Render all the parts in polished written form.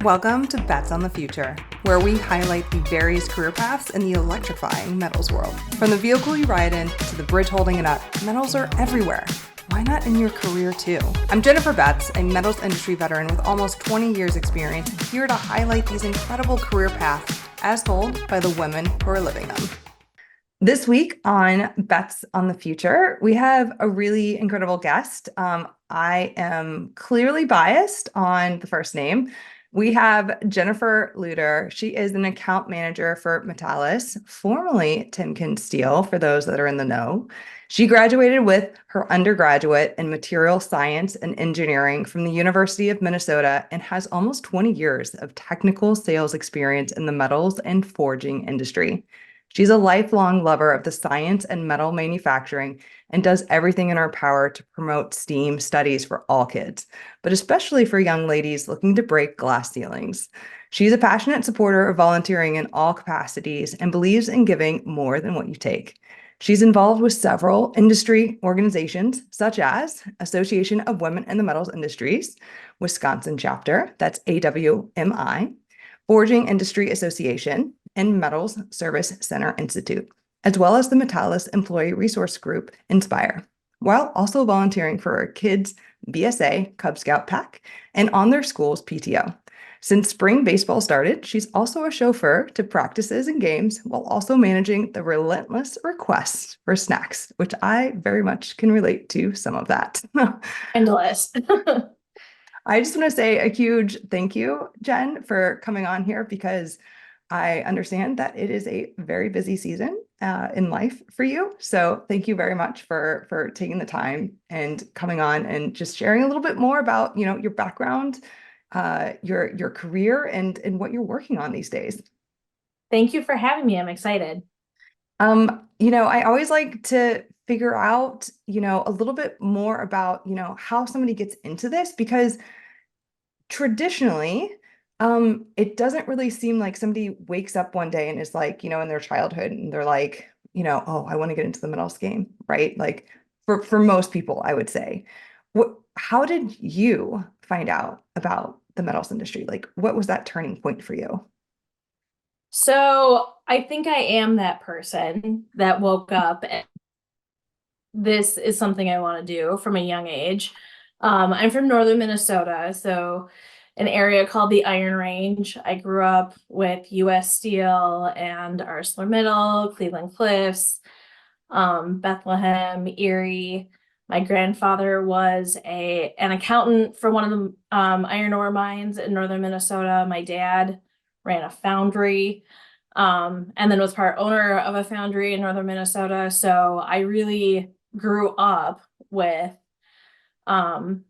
Welcome to Bets on the Future, where we highlight the various career paths in the electrifying metals world. From the vehicle you ride in to the bridge holding it up, metals are everywhere. Why not in your career too? I'm Jennifer Betts, a metals industry veteran with almost 20 years experience, here to highlight these incredible career paths as told by the women who are living them. This week on Bets on the Future, we have a really incredible guest. I am clearly biased on the first name. We have Jennifer Lueder. She is an account manager for Metallus, formerly Timken Steel, for those that are in the know. She graduated with her undergraduate in material science and engineering from the University of Minnesota and has almost 20 years of technical sales experience in the metals and forging industry. She's a lifelong lover of the science and metal manufacturing and does everything in her power to promote STEAM studies for all kids, but especially for young ladies looking to break glass ceilings. She's a passionate supporter of volunteering in all capacities and believes in giving more than what you take. She's involved with several industry organizations, such as Association of Women in the Metals Industries, Wisconsin chapter, that's AWMI, Forging Industry Association, and Metals Service Center Institute, as well as the Metallus Employee Resource Group, Inspire, while also volunteering for her kids' BSA Cub Scout Pack and on their school's PTO. Since spring baseball started, she's also a chauffeur to practices and games while also managing the relentless requests for snacks, which I very much can relate to some of that. Endless. I just want to say a huge thank you, Jen, for coming on here because I understand that it is a very busy season in life for you. So thank you very much for taking the time and coming on and just sharing a little bit more about, your background, your career and what you're working on these days. Thank you for having me. I'm excited. I always like to figure out, a little bit more about, how somebody gets into this because traditionally, it doesn't really seem like somebody wakes up one day and is like, in their childhood and they're like, oh, I want to get into the metals game, right? Like for most people, I would say. How did you find out about the metals industry? Like, what was that turning point for you? So I think I am that person that woke up and this is something I want to do from a young age. I'm from northern Minnesota, so an area called the Iron Range. I grew up with US Steel and ArcelorMittal, Cleveland Cliffs, Bethlehem, Erie. My grandfather was an accountant for one of the iron ore mines in northern Minnesota. My dad ran a foundry, and then was part owner of a foundry in northern Minnesota. So I really grew up with, um,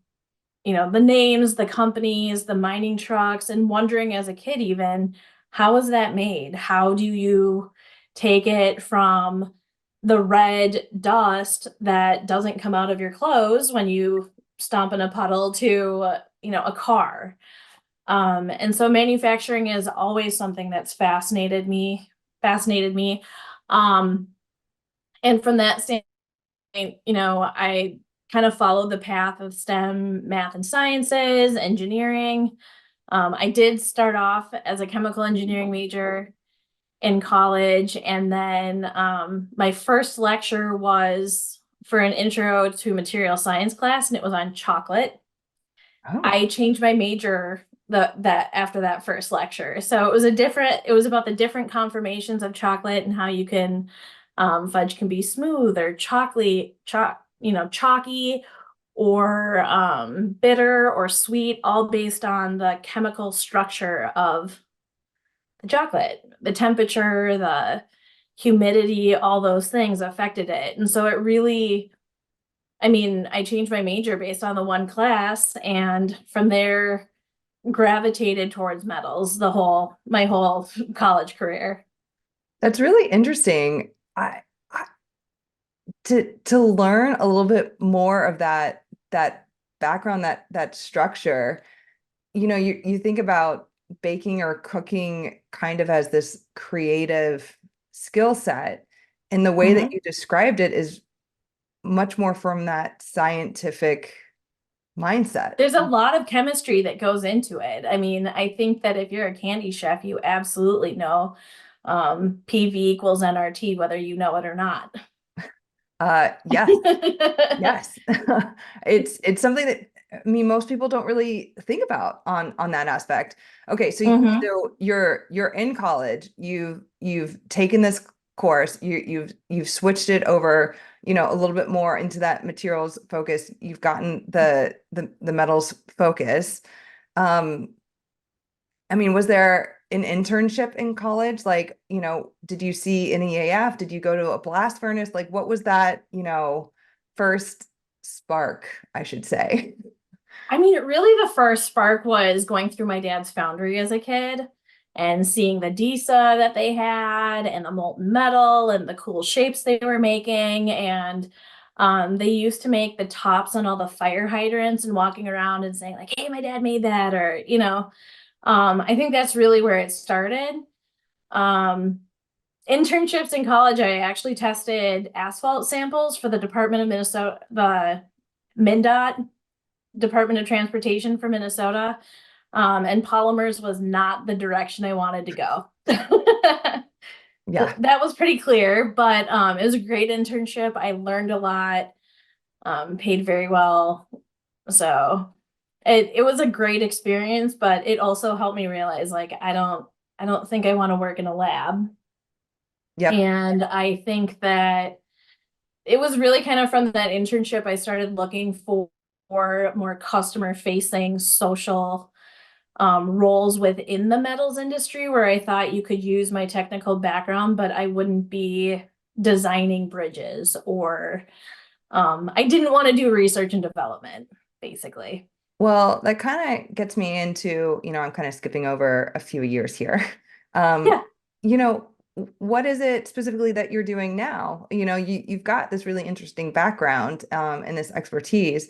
the names, the companies, the mining trucks, and wondering as a kid even, how is that made? How do you take it from the red dust that doesn't come out of your clothes when you stomp in a puddle to, a car? And so manufacturing is always something that's fascinated me. Um, and from that standpoint, I kind of followed the path of STEM, math and sciences, engineering. I did start off as a chemical engineering major in college, and then my first lecture was for an intro to material science class, and it was on chocolate. Oh, I changed my major that after that first lecture. So it was about the different conformations of chocolate and how you can fudge can be smooth or chalky or bitter or sweet, all based on the chemical structure of the chocolate. The temperature, the humidity, all those things affected it. And so I changed my major based on the one class, and from there gravitated towards metals my whole college career. that's really interesting. I to learn a little bit more of that background, that structure. You think about baking or cooking kind of as this creative skill set, and the way that Mhm. you described it is much more from that scientific mindset. There's a lot of chemistry that goes into it. I mean, I think that if you're a candy chef, you absolutely know PV equals nRT, whether you know it or not. Yes, yes. It's something that I mean most people don't really think about on that aspect. Okay, so Hmm. you're in college. You've taken this course. You've switched it over, a little bit more into that materials focus. You've gotten the metals focus. Um, I mean, was there an internship in college? Like, did you see an EAF? Did you go to a blast furnace? Like, what was that, first spark, I should say? I mean, really, the first spark was going through my dad's foundry as a kid and seeing the DISA that they had and the molten metal and the cool shapes they were making. And they used to make the tops on all the fire hydrants and walking around and saying, like, hey, my dad made that, or, I think that's really where it started. Um, Internships in college, I actually tested asphalt samples for the Department of Minnesota, the MnDOT, Department of Transportation for Minnesota. And polymers was not the direction I wanted to go. Yeah. That was pretty clear, but it was a great internship. I learned a lot, paid very well. So it was a great experience, but it also helped me realize like I don't think I want to work in a lab. Yep. And I think that it was really kind of from that internship I started looking for more customer facing social roles within the metals industry where I thought you could use my technical background, but I wouldn't be designing bridges or I didn't want to do research and development, basically. Well, that kind of gets me into, I'm kind of skipping over a few years here. Um, Yeah. you know, what is it specifically that you're doing now? You've got this really interesting background, and this expertise,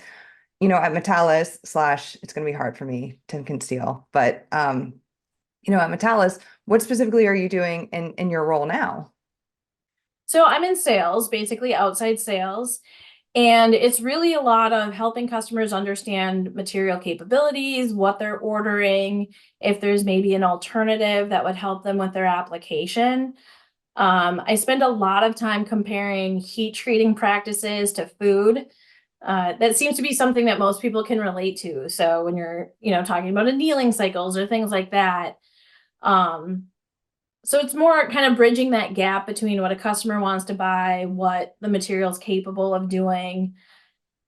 at Metallus slash, it's going to be hard for me to conceal, but, at Metallus, what specifically are you doing in your role now? So I'm in sales, basically outside sales. And it's really a lot of helping customers understand material capabilities, what they're ordering, if there's maybe an alternative that would help them with their application. I spend a lot of time comparing heat treating practices to food. That seems to be something that most people can relate to. So when you're, talking about annealing cycles or things like that, um, so it's more kind of bridging that gap between what a customer wants to buy, what the material is capable of doing.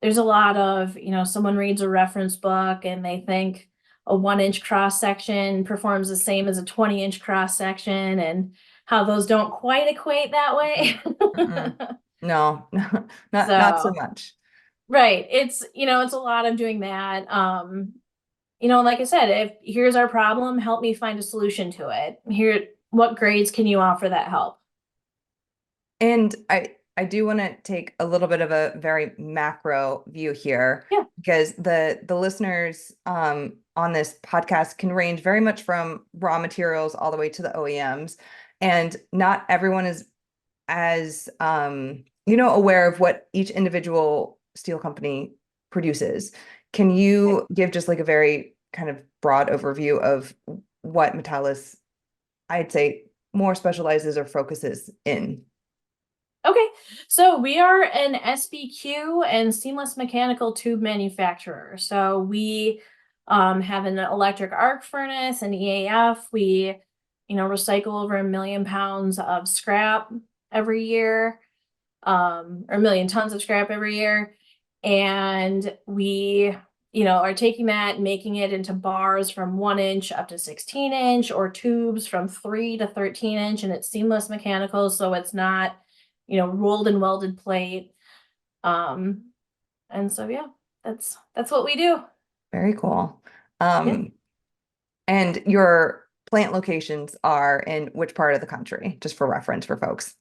There's a lot of, someone reads a reference book and they think a 1 inch cross section performs the same as a 20-inch cross section and how those don't quite equate that way. Mm-mm. No, not so So, much. right. It's a lot of doing that. Like I said, if here's our problem, help me find a solution to it. Here, what grades can you offer that help? And I do want to take a little bit of a very macro view here Yeah. because the listeners on this podcast can range very much from raw materials all the way to the OEMs, and not everyone is as aware of what each individual steel company produces. Can you give just like a very kind of broad overview of what Metallus, I'd say, more specializes or focuses in? Okay, so we are an SBQ and seamless mechanical tube manufacturer. So we have an electric arc furnace, an EAF. We, recycle over 1 million pounds of scrap every year, or 1 million tons of scrap every year. And we, are taking that and making it into bars from 1 inch up to 16 inch or tubes from 3 to 13 inch. And it's seamless mechanical, so it's not rolled and welded plate. Um, and so yeah, that's what we do. Very cool. Yeah. Um, and your plant locations are in which part of the country, just for reference for folks?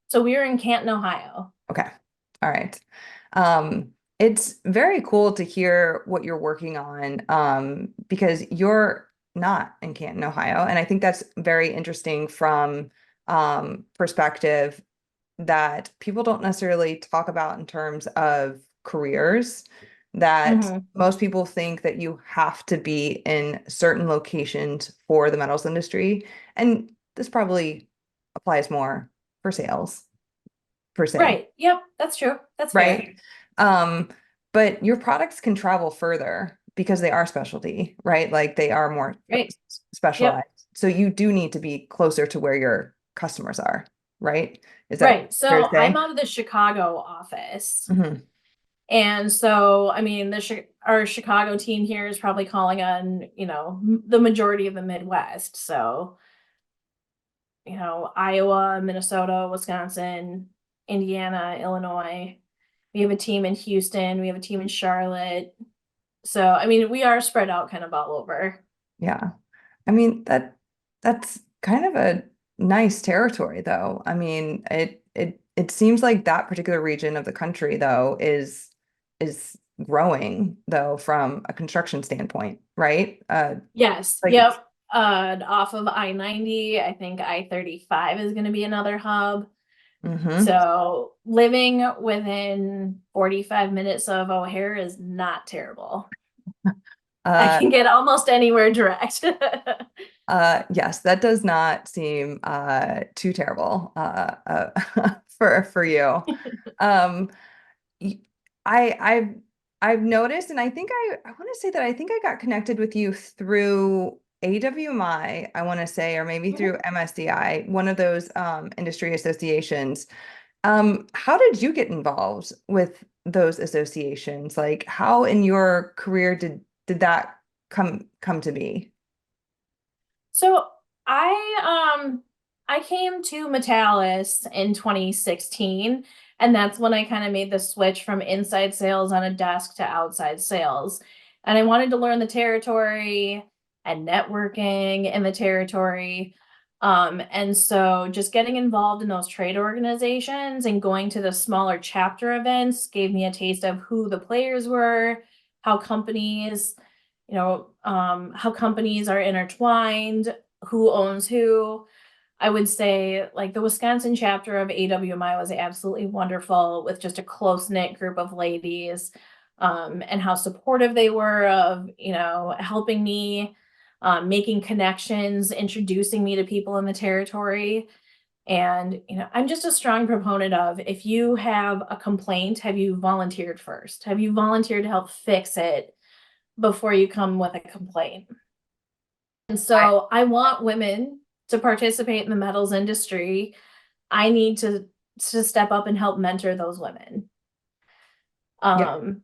So we're in Canton, Ohio. Okay. All right. It's very cool to hear what you're working on, because you're not in Canton, Ohio. And I think that's very interesting from perspective that people don't necessarily talk about in terms of careers. that Mhm. most people think that you have to be in certain locations for the metals industry. And this probably applies more for sales, per se, Right. Yep, that's true. That's fair. right? Um, but your products can travel further because they are specialty, right? Like they are more Right. specialized. Yep. So you do need to be closer to where your customers are, right? Is that Right. fair to So I'm say? out of the Chicago office. Hmm. And so, I mean, our Chicago team here is probably calling on, the majority of the Midwest. So, Iowa, Minnesota, Wisconsin, Indiana, Illinois. We have a team in Houston. We have a team in Charlotte. So, I mean, we are spread out kind of all over. Yeah. I mean that's kind of a nice territory though. I mean, it seems like that particular region of the country though is growing though from a construction standpoint, right? Yes. Like it's Yep. Off of I-90, I think I-35 is going to be another hub. hmm So living within 45 minutes of O'Hare is not terrible. I uh can get almost anywhere direct. yes, that does not seem too terrible for you. Um y- I've noticed, and I think I want to say that I think I got connected with you through AWMI, I want to say, or maybe through MSDI, one of those industry associations. How did you get involved with those associations? Like, how in your career did that come to be? So I came to Metallus in 2016, and that's when I kind of made the switch from inside sales on a desk to outside sales. And I wanted to learn the territory and networking in the territory. And so just getting involved in those trade organizations and going to the smaller chapter events gave me a taste of who the players were, how companies how companies are intertwined, who owns who. I would say like the Wisconsin chapter of AWMI was absolutely wonderful with just a close knit group of ladies, and how supportive they were of, helping me, making connections, introducing me to people in the territory. And, I'm just a strong proponent of if you have a complaint, have you volunteered first? Have you volunteered to help fix it before you come with a complaint? And I, so I want women to participate in the metals industry. I need to step up and help mentor those women. yeah, Um,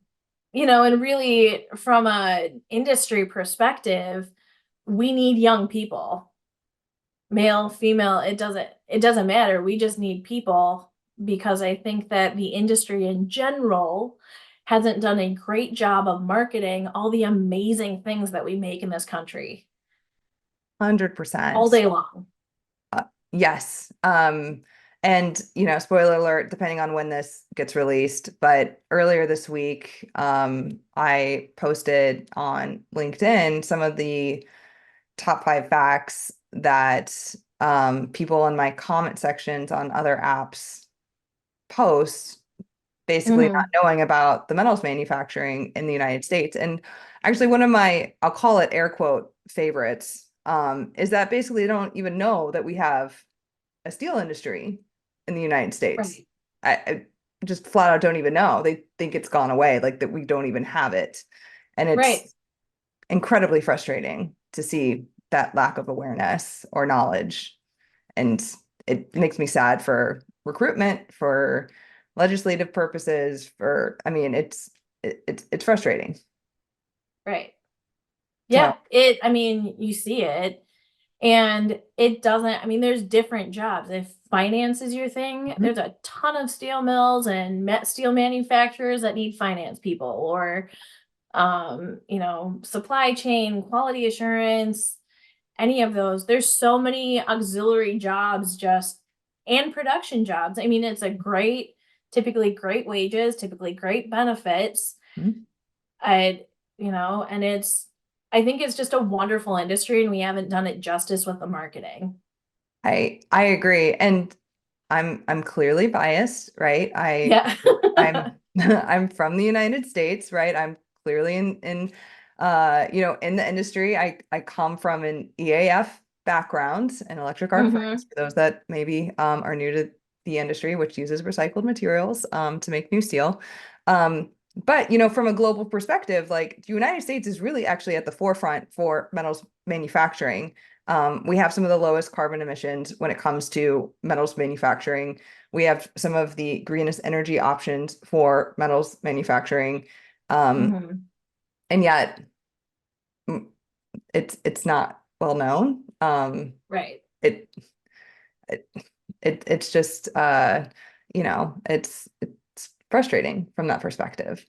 and really from a industry perspective, we need young people. Male, female, it doesn't matter. We just need people because I think that the industry in general hasn't done a great job of marketing all the amazing things that we make in this country all 100%. day long. Yes. And spoiler alert, depending on when this gets released, but earlier this week, I posted on LinkedIn some of the top 5 facts that people in my comment sections on other apps post, basically not Mhm. knowing about the metals manufacturing in the United States. And actually, one of my, I'll call it air quote favorites, is that basically they don't even know that we have a steel industry in the United States. Right. I just flat out don't even know. They think it's gone away, like that we don't even have it. And Right. it's incredibly frustrating to see that lack of awareness or knowledge. And it makes me sad for recruitment, for legislative purposes, I mean, it's frustrating. Right. So, Yeah, I mean, you see it and it doesn't, I mean, there's different jobs. If finance is your thing, mhm, there's a ton of steel mills and steel manufacturers that need finance people or, supply chain, quality assurance, any of those. There's so many auxiliary jobs and production jobs. I mean, it's typically great wages, typically great benefits. mhm. I, and I think it's just a wonderful industry and we haven't done it justice with the marketing. I agree. And I'm clearly biased, right? Yeah. I'm I'm from the United States, right? I'm clearly in the industry. I come from an EAF background, an electric arc furnace, for those that maybe are new to the industry, which uses recycled materials to make new steel. But from a global perspective, like the United States is really actually at the forefront for metals manufacturing. We have some of the lowest carbon emissions when it comes to metals manufacturing. We have some of the greenest energy options for metals manufacturing. Mhm. And yet mm, it's not well known. Right. It, it it's just it's frustrating from that perspective.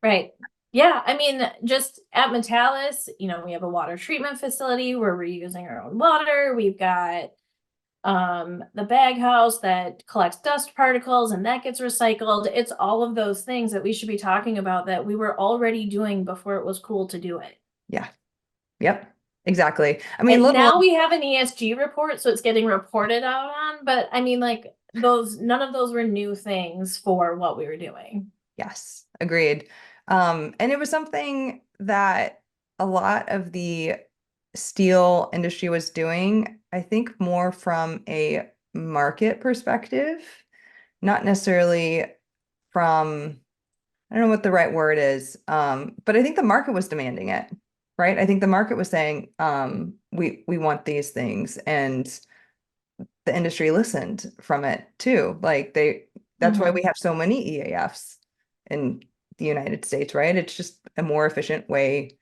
Right. Yeah, I mean, just at Metallus, we have a water treatment facility where we're using our own water. We've got the bag house that collects dust particles and that gets recycled. It's all of those things that we should be talking about that we were already doing before it was cool to do it. Yeah. Yep. Exactly. I mean, And let now alone we have an ESG report, so it's getting reported out on, but I mean, like none of those were new things for what we were doing. yes, agreed. And it was something that a lot of the steel industry was doing, I think more from a market perspective, not necessarily from, I don't know what the right word is, but I think the market was demanding it, right? I think the market was saying, we want these things, and the industry listened from it too. That's why we have so many EAFs in the United States, right? It's just a more efficient way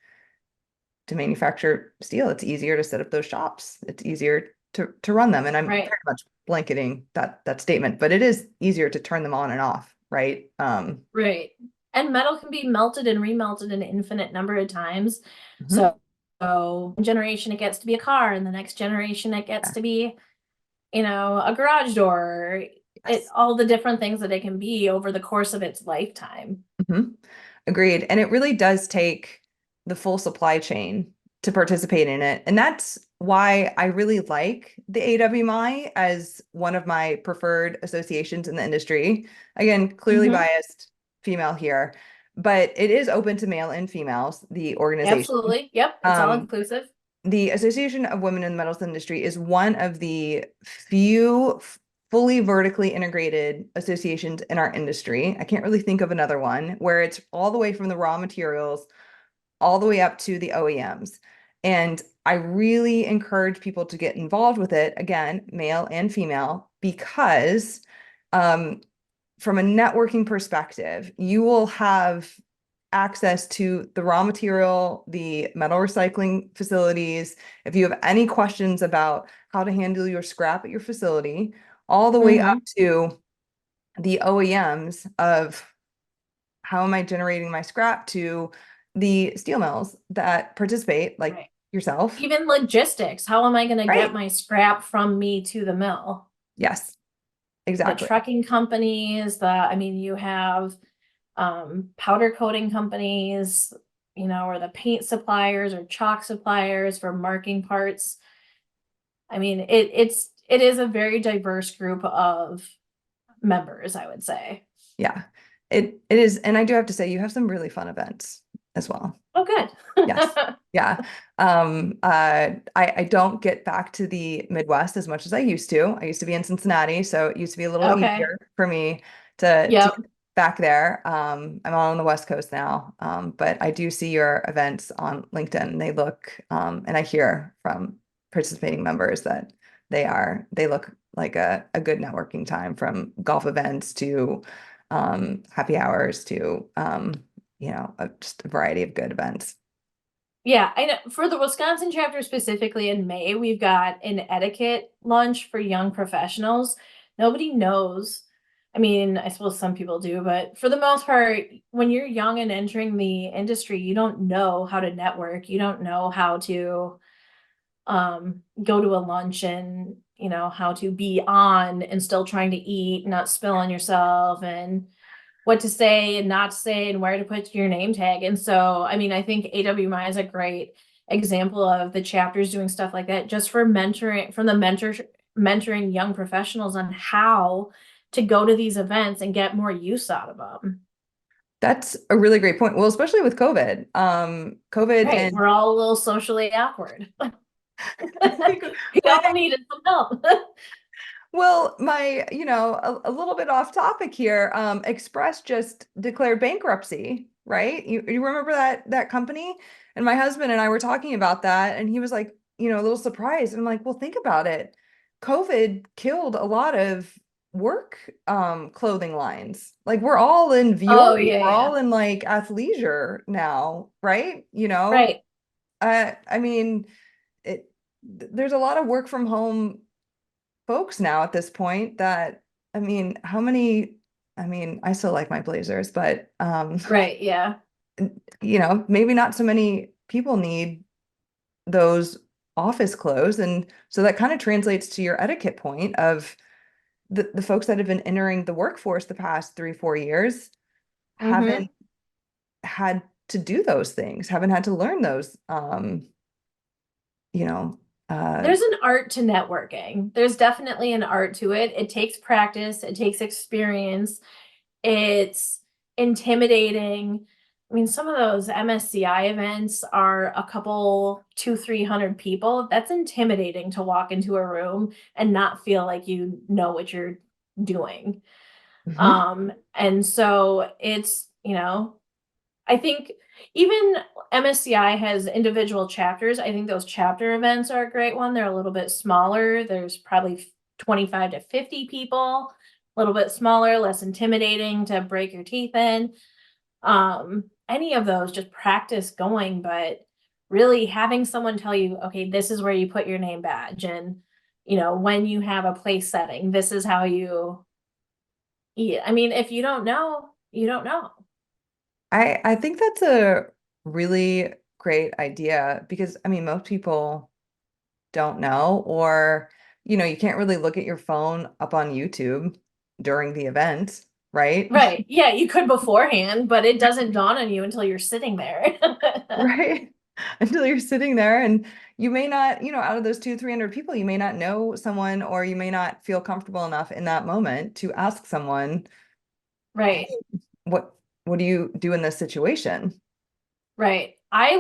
to manufacture steel. It's easier to set up those shops. It's easier to run them. And I'm Right. very much blanketing that statement, but it is easier to turn them on and off, right? Right. And metal can be melted and remelted an infinite number of times. Mhm. So one generation it gets to be a car, and the next generation it gets Yeah. to be, a garage door. It Yes. all the different things that it can be over the course of its lifetime. Mhm. Agreed. And it really does take the full supply chain to participate in it. And that's why I really like the AWMI as one of my preferred associations in the industry. Again, clearly Hmm. biased female here, but it is open to male and females, the organization. Absolutely. Yep. It's all Um, inclusive. the Association of Women in the Metals Industry is one of the few fully vertically integrated associations in our industry. I can't really think of another one where it's all the way from the raw materials all the way up to the OEMs. And I really encourage people to get involved with it, again, male and female, because um, from a networking perspective, you will have access to the raw material, the metal recycling facilities. If you have any questions about how to handle your scrap at your facility, all the way up Hmm. to the OEMs of how am I generating my scrap to the steel mills that participate, like Right. yourself. Even logistics. How am I going to get Right. my scrap from me to the mill? Yes, The exactly. trucking companies, you have powder coating companies, or the paint suppliers or chalk suppliers for marking parts. I mean, it is a very diverse group of members, I would say. Yeah, it is. And I do have to say, you have some really fun events as well. Oh, good. Yes. Yeah. I don't get back to the Midwest as much as I used to. I used to be in Cincinnati, so it used to be a little Okay. easier for me to Yep. get back there. I'm on the West Coast now. But I do see your events on LinkedIn. They look and I hear from participating members that they look like a good networking time, from golf events to happy hours to just a variety of good events. Yeah, I know for the Wisconsin chapter specifically in May, we've got an etiquette lunch for young professionals. Nobody knows. I mean, I suppose some people do, but for the most part, when you're young and entering the industry, you don't know how to network. You don't know how to go to a lunch and, how to be on and still trying to eat, not spill on yourself, and what to say and not say and where to put your name tag. And so, I think AWMI is a great example of the chapters doing stuff like that just for mentoring, from the mentoring young professionals on how to go to these events and get more use out of them. That's a really great point. Well, especially with COVID. COVID Right. and We're all a little socially awkward. I think We my all needed some help. well, my, a little bit off topic here. Express just declared bankruptcy, right? You remember that company? And my husband and I were talking about that, and he was like, a little surprised. And I'm like, well, think about it. COVID killed a lot of work clothing lines. Like we're all in Oh, VR, yeah, we're yeah. all in like athleisure now, right? Right. I mean, there's a lot of work from home folks now at this point that, I mean, I still like my blazers, but Right. Yeah. maybe not so many people need those office clothes. And so that kind of translates to your etiquette point of the folks that have been entering the workforce the past 3, 4 years Mm-hmm. haven't had to do those things, haven't had to learn those you know, uh There's an art to networking. There's definitely an art to it. It takes practice, it takes experience. It's intimidating. I mean, some of those MSCI events are a couple, 300 people. That's intimidating to walk into a room and not feel like you know what you're doing. mhm. And so I think even MSCI has individual chapters. I think those chapter events are a great one. They're a little bit smaller. There's probably 25 to 50 people, a little bit smaller, less intimidating to break your teeth in. Any of those, just practice going, but really having someone tell you, okay, this is where you put your name badge. And, when you have a place setting, this is how you eat. I mean, if you don't know, you don't know. I think that's a really great idea because I mean most people don't know, or you can't really look at your phone up on YouTube during the event, right? Right. Yeah, you could beforehand, but it doesn't dawn on you until you're sitting there. Right? Until you're sitting there and you may not, out of those 200, 300 people, you may not know someone or you may not feel comfortable enough in that moment to ask someone, hey, Right. what what do you do in this situation? Right. I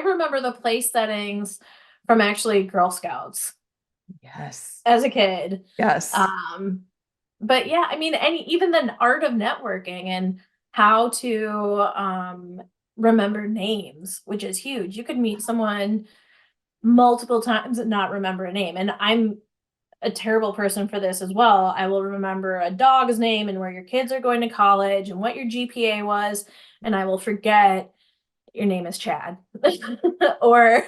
remember the place settings from actually Girl Scouts Yes. as a kid. Yes. Um, but yeah, I mean, even the art of networking and how to remember names, which is huge. You could meet someone multiple times and not remember a name. And I'm a terrible person for this as well. I will remember a dog's name and where your kids are going to college and what your GPA was, and I will forget your name is Chad or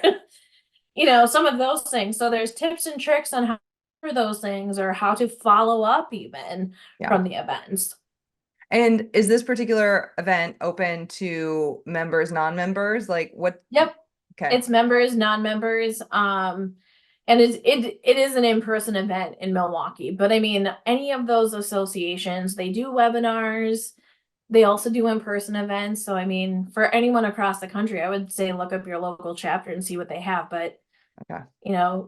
some of those things. So there's tips and tricks on how for those things or how to follow up even Yeah. from the events. And is this particular event open to members, non-members? Like what? Yep. Okay. It's members, non-members. And it is an in-person event in Milwaukee. But I mean, any of those associations, they do webinars. They also do in-person events. So I mean, for anyone across the country, I would say look up your local chapter and see what they have. But Okay.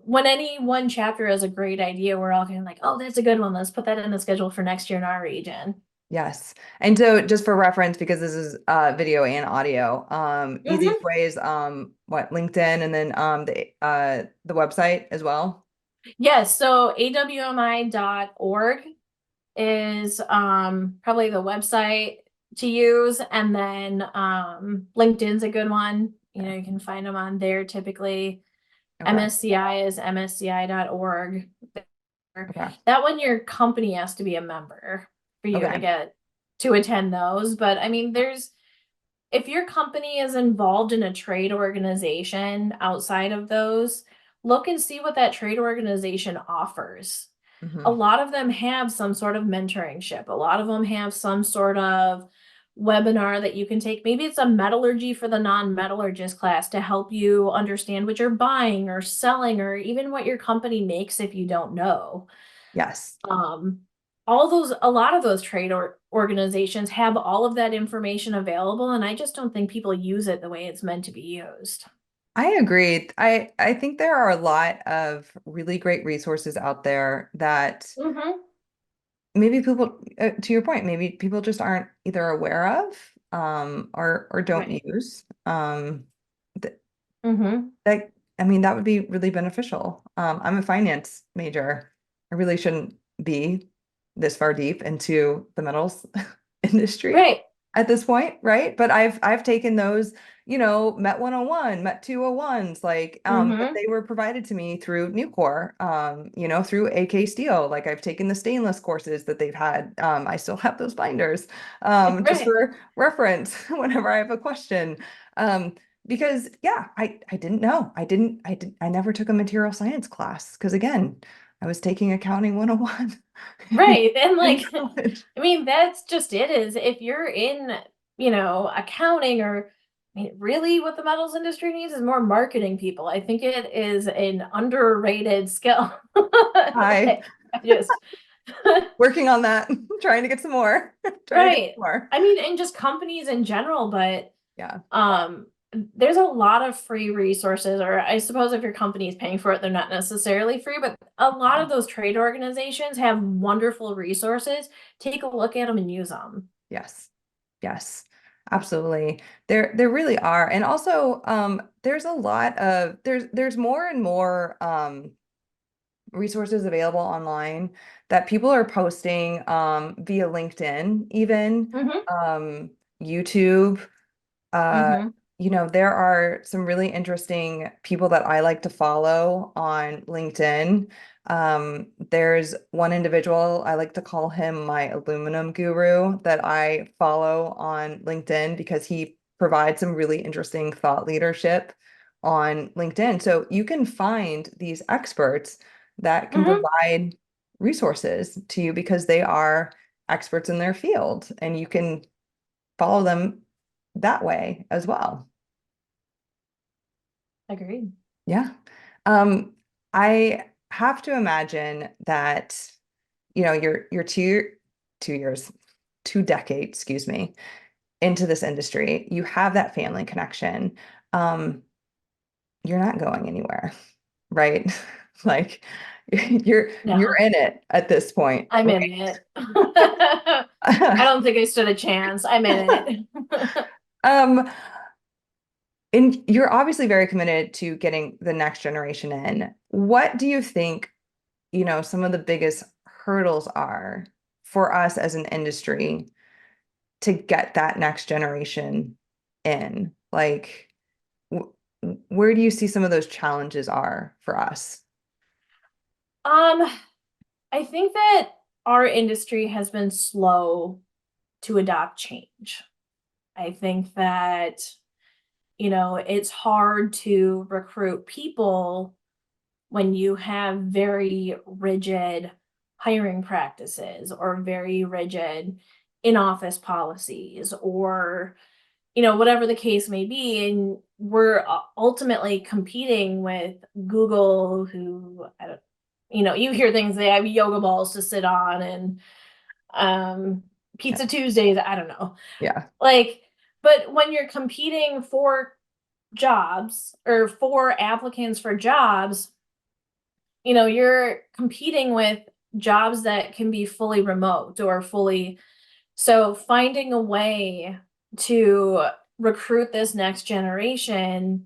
when any one chapter has a great idea, we're all kind of like, oh, that's a good one. Let's put that in the schedule for next year in our region. Yes. And so just for reference, because this is video and audio, easiest Mhm. way is what, LinkedIn and then the website as well. Yes, so awmi.org is probably the website to use, and then LinkedIn's a good one. You can find them on there typically. Okay. MSCI is msci.org. Okay. That one your company has to be a member for you to Okay. get to attend those. But I mean, if your company is involved in a trade organization outside of those, look and see what that trade organization offers. A Hmm. lot of them have some sort of mentoringship. A lot of them have some sort of webinar that you can take. Maybe it's a metallurgy for the non-metallurgist class to help you understand what you're buying or selling or even what your company makes if you don't know. Yes. Um, a lot of those trade organizations have all of that information available, and I just don't think people use it the way it's meant to be used. I agree. I think there are a lot of really great resources out there that Mm-hmm. maybe people, to your point, maybe people just aren't either aware of, or don't Right. use. Th Mm-hmm. that, I mean, that would be really beneficial. I'm a finance major. I really shouldn't be this far deep into the metals industry Right. at this point, right? But I've taken those, Met 101, Met 201s, like, but Mm-hmm. they were provided to me through Nucor, through AK Steel. Like, I've taken the stainless courses that they've had. I still have those binders, just Right. for reference whenever I have a question. Um, because yeah, I didn't know. I never took a material science class because, again, I was taking accounting 101 Right. And in like, college. I mean, that's just it is if you're in, accounting or I mean, really what the metals industry needs is more marketing people. I think it is an underrated skill. Hi, Like, I just working on that, trying to get some more, trying to get right. some more. I mean, and just companies in general, but Yeah, um there's a lot of free resources, or I suppose if your company is paying for it, they're not necessarily free, but a lot yeah, of those trade organizations have wonderful resources. Take a look at them and use them. yes, yes, absolutely. There really are, and also, there's more and more resources available online that people are posting, via LinkedIn, even, Mm-hmm. um, YouTube. Uh, Mm-hmm. there are some really interesting people that I like to follow on LinkedIn. There's one individual, I like to call him my aluminum guru, that I follow on LinkedIn because he provides some really interesting thought leadership on LinkedIn. So you can find these experts that can Mm-hmm. provide resources to you because they are experts in their field, and you can follow them that way as well. Agreed. Yeah. Um, I have to imagine that, you're 2 years, 2 decades, excuse me, into this industry. You have that family connection. Um, you're not going anywhere, right? Like, you're No, in it at this point, I'm right? in it. I don't think I stood a chance. I'm in it. Um, and you're obviously very committed to getting the next generation in. What do you think, some of the biggest hurdles are for us as an industry to get that next generation in? Like, where do you see some of those challenges are for us? Um, I think that our industry has been slow to adopt change. I think that, it's hard to recruit people when you have very rigid hiring practices or very rigid in-office policies or, whatever the case may be. And we're ultimately competing with Google, who, I don't, you hear things, they have yoga balls to sit on and um, Yeah. Pizza Tuesdays, I don't know. Yeah. Like, but when you're competing for jobs or for applicants for jobs, you're competing with jobs that can be fully remote or fully, so finding a way to recruit this next generation,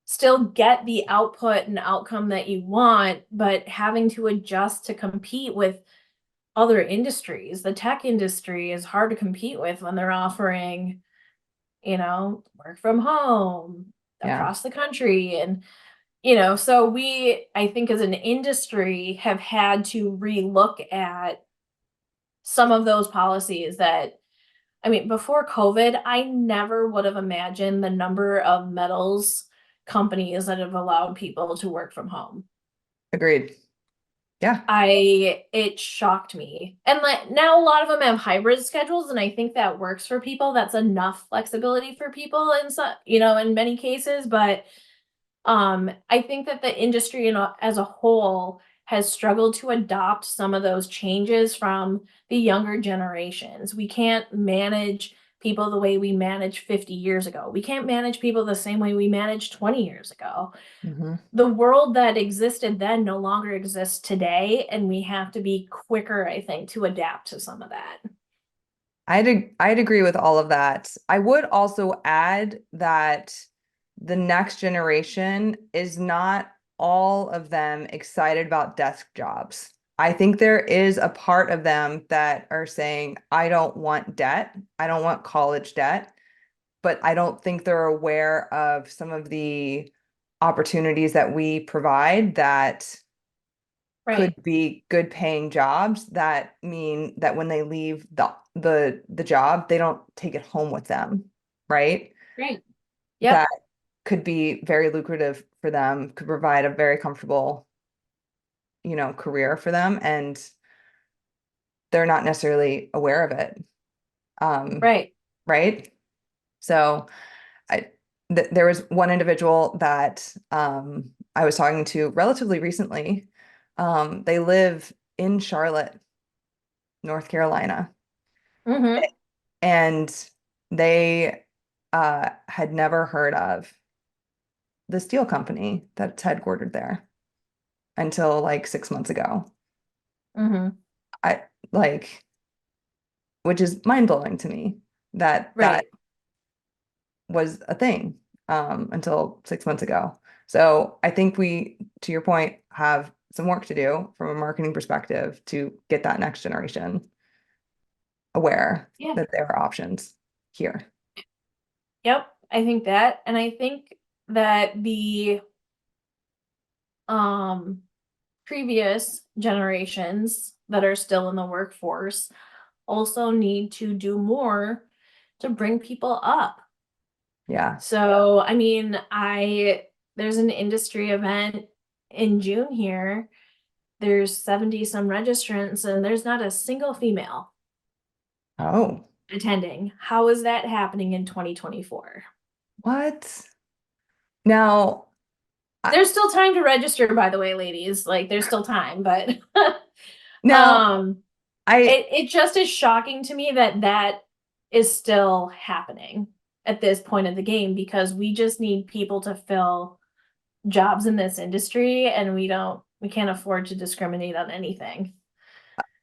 still get the output and outcome that you want, but having to adjust to compete with other industries. The tech industry is hard to compete with when they're offering, work from home Yeah. across the country. And, so we, I think as an industry, have had to relook at some of those policies that, I mean, before COVID, I never would have imagined the number of metals companies that have allowed people to work from home. Agreed. Yeah. It shocked me. And like now a lot of them have hybrid schedules, and I think that works for people. That's enough flexibility for people in some, in many cases. But I think that the industry, as a whole has struggled to adopt some of those changes from the younger generations. We can't manage people the way we managed 50 years ago. We can't manage people the same way we managed 20 years ago. Mhm. The world that existed then no longer exists today, and we have to be quicker, I think, to adapt to some of that. I'd agree with all of that. I would also add that the next generation is not all of them excited about desk jobs. I think there is a part of them that are saying, I don't want debt. I don't want college debt, but I don't think they're aware of some of the opportunities that we provide that could Right, be good paying jobs that mean that when they leave the job, they don't take it home with them, right? right. Yep, That could be very lucrative for them, could provide a very comfortable, career for them, and they're not necessarily aware of it. right. Right? So I there was one individual that I was talking to relatively recently. They live in Charlotte, North Carolina, Mm-hmm. and they had never heard of the steel company that's headquartered there until like 6 months ago. Mm-hmm. I like, which is mind-blowing to me that that Right. was a thing until 6 months ago. So I think we, to your point, have some work to do from a marketing perspective to get that next generation aware Yeah. that there are options here. Yep. I think that. And I think that the um previous generations that are still in the workforce also need to do more to bring people up. Yeah. So, I mean, there's an industry event in June here. There's 70 some registrants and there's not a single female Oh, attending. How is that happening in 2024? what? Now, I, There's still time to register, by the way, ladies. Like there's still time, but now um I it just is shocking to me that that is still happening at this point of the game because we just need people to fill jobs in this industry and we can't afford to discriminate on anything.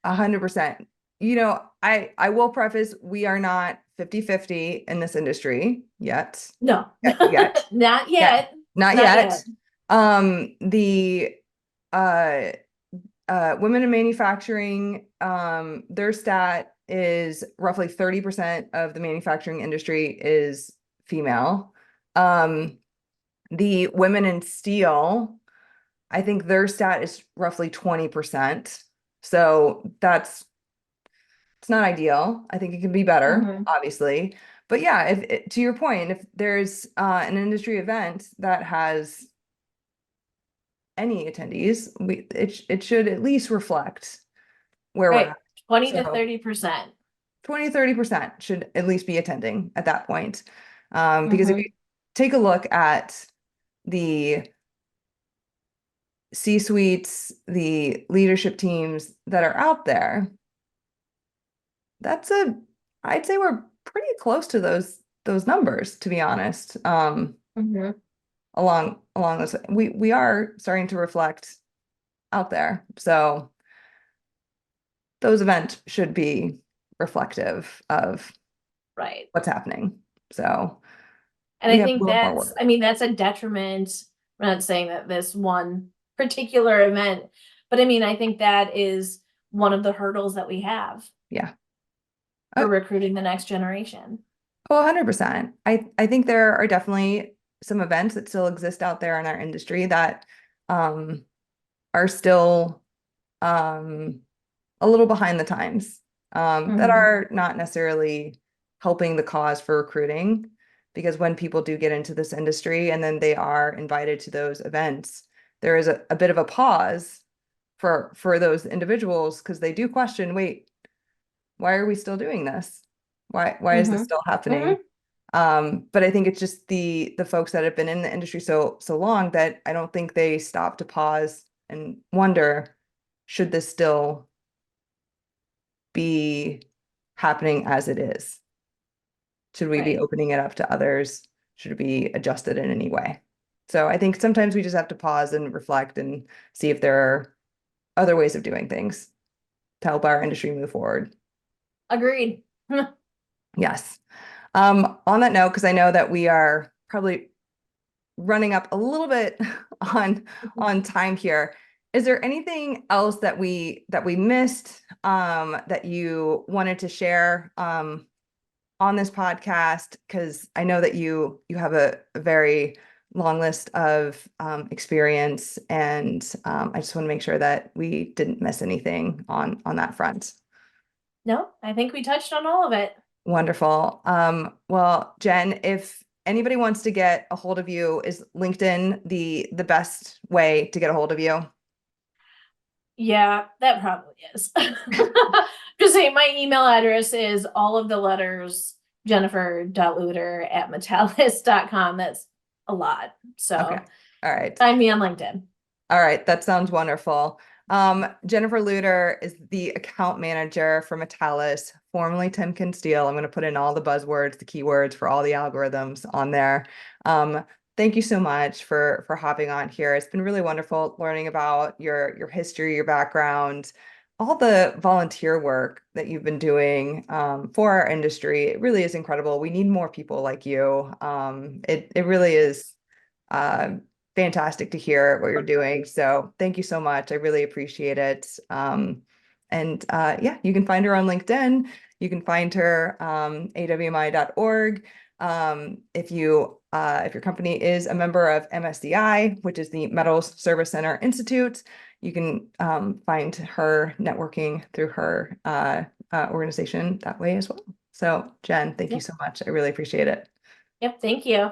100%. I will preface we are not 50-50 in this industry yet. No. Yet. Not Yeah, yet. not Not yet. yet. The uh women in manufacturing, their stat is roughly 30% of the manufacturing industry is female. The women in steel, I think their stat is roughly 20%. So it's not ideal. I think it can be better, Mhm. obviously. But yeah, if to your point, if there's an industry event that has any attendees, it should at least reflect where we're Right. at. 20 to So 30%. 20-30% should at least be attending at that point. Because if you Mhm. take a look at the C-suites, the leadership teams that are out there, that's I'd say we're pretty close to those numbers, to be honest. Mhm. Along those, we are starting to reflect out there. So those events should be reflective of Right. what's happening. So And we I have a think little more that's, work. I mean, that's a detriment. I'm not saying that this one particular event, but I mean, I think that is one of the hurdles that we have Yeah. for Uh, recruiting the next generation. Oh, 100%. I think there are definitely some events that still exist out there in our industry that um are still um a little behind the times, that Mhm. are not necessarily helping the cause for recruiting. Because when people do get into this industry and then they are invited to those events, there is a bit of a pause for those individuals because they do question, wait, why are we still doing this? Why is this Mhm. still happening? Mhm. But I think it's just the folks that have been in the industry so long that I don't think they stop to pause and wonder, should this still be happening as it is? Should we be Right. opening it up to others? Should it be adjusted in any way? So I think sometimes we just have to pause and reflect and see if there are other ways of doing things to help our industry move forward. Agreed. Yes. On that note, because I know that we are probably running up a little bit on time here. Is there anything else that we missed that you wanted to share on this podcast? Because I know that you have a very long list of experience, and I just want to make sure that we didn't miss anything on that front. No, I think we touched on all of it. Wonderful. Well, Jen, if anybody wants to get a hold of you, is LinkedIn the best way to get a hold of you? Yeah, that probably is. Just saying, my email address is all of the letters jennifer.lueder@metallus.com. That's a lot. Okay. So All right. find me on LinkedIn. All right. That sounds wonderful. Jennifer Lueder is the account manager for Metallus, formerly Timken Steel. I'm going to put in all the buzzwords, the keywords for all the algorithms on there. Thank you so much for hopping on here. It's been really wonderful learning about your history, your background, all the volunteer work that you've been doing for our industry. It really is incredible. We need more people like you. It really is uh, fantastic to hear what you're doing. So thank you so much. I really appreciate it. And yeah, you can find her on LinkedIn. You can find her awmi.org. If your company is a member of MSCI, which is the Metals Service Center Institute, you can find her networking through her organization that way as well. So Jen, thank you Yep. so much. I really appreciate it. Yep. Thank you.